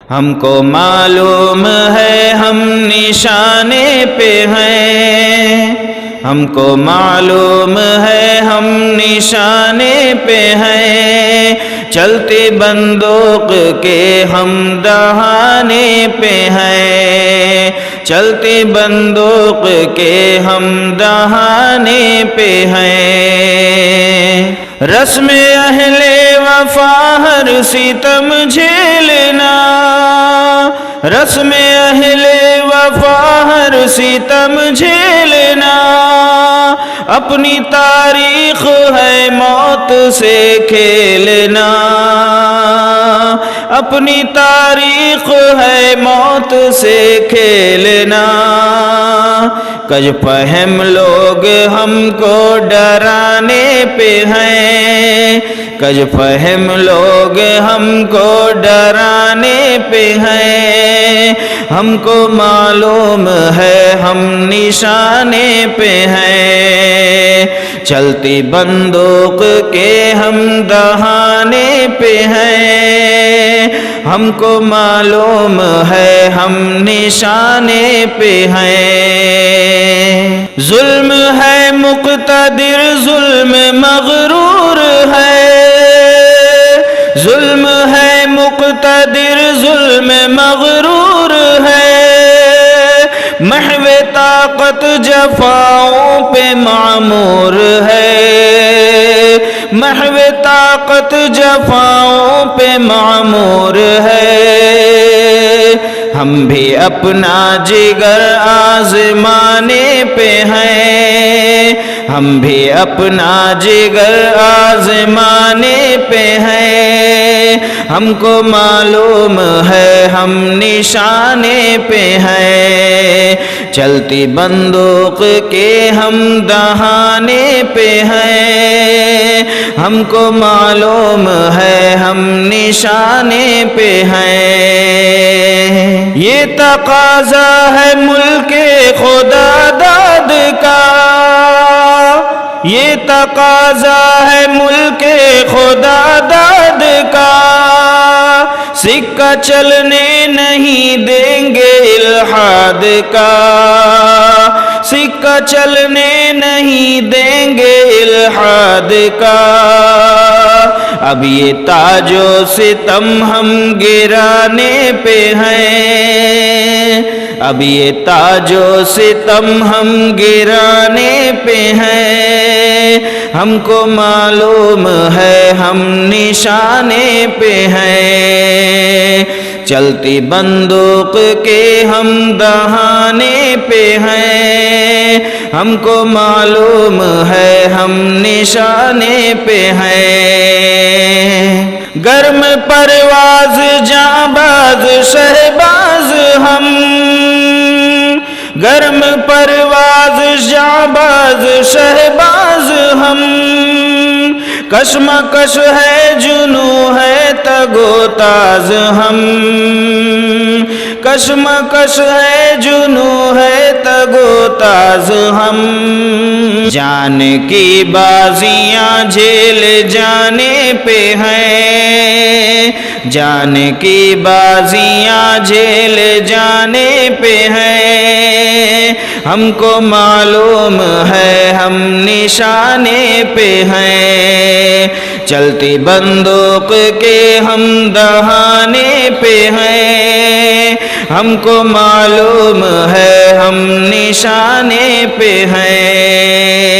हमको मालूम है हम निशाने पे हैं, हमको मालूम है हम निशाने पे हैं, चलती बंदूक के हम दहाने पे हैं, चलती बंदूक के हम दहाने पे हैं। रस्म अहले वफा हर सितम झेलना, रस्म अहले वफा हर सितम झेलना, अपनी तारीख है मौत से खेलना, अपनी तारीख है मौत से खेलना। कज फहम लोग हमको डराने पे हैं, कज फहम लोग हमको डराने पे हैं, हमको मालूम है हम निशाने पे हैं, चलती बंदूक के हम दहाने पे हैं, हमको मालूम है हम निशाने पे हैं। जुल्म है मुक़्तदिर जुल्म मग़रूर है, जुल्म है मुक़्तदिर जुल्म मग़रूर है, महवे ताकत जफाओं पे मामूर है, महवे ताकत जफाओं पे मामूर है। हम भी अपना जिगर आज़माने पे हैं, हम भी अपना जिगर आज़माने पे हैं, हमको मालूम है हम निशाने पे हैं, चलती बंदूक के हम दहाने पे हैं, हमको मालूम है हम निशाने पे हैं। ये तकाज़ा है मुल्के खुदा दाद का, ये तकाज़ा है मुल्के खुदा दाद का, सिक्का चलने नहीं देंगे इल्हाद का, सिक्का चलने नहीं देंगे इल्हाद का। अब ये ताजो सितम हम गिराने पे हैं, अब ये ताजो सितम हम गिराने पे हैं, हमको मालूम है हम निशाने पे हैं, चलती बंदूक के हम दहाने पे हैं, हमको मालूम है हम निशाने पे हैं। गर्म परवाज जाबाज शहबाज हम, गर्म परवाज जाबाज शहबाज हम, कश्मकश है जुनू है तगोताज हम, कश्मकश है जुनू है तगोताज हम, जान की बाजियां झेल जाने पे हैं, जान की बाजियां झेल जाने पे हैं, हमको मालूम है हम निशाने पे हैं, चलती बंदूक के हम दहाने पे हैं, हमको मालूम है हम निशाने पे हैं।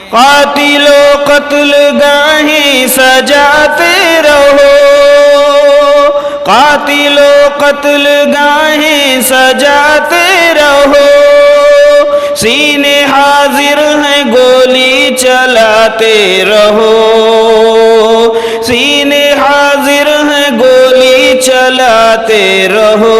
कातिलो कत्ल गाहें सजाते रहो, कातिलो कत्ल गाहें सजाते रहो, सीने हाजिर हैं गोली चलाते रहो, सीने हाजिर हैं गोली चलाते रहो,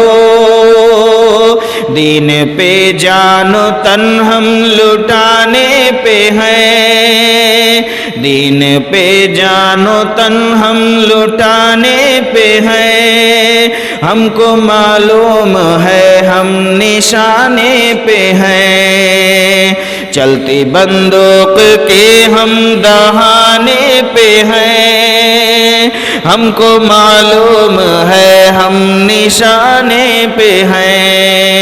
दीन पे जानो तन हम लुटाने पे हैं, दीन पे जानो तन हम लुटाने पे हैं, हमको मालूम है हम निशाने पे हैं, चलती बंदूक के हम दहाने पे हैं, ہم کو معلوم ہے ہم نشانے پہ ہیں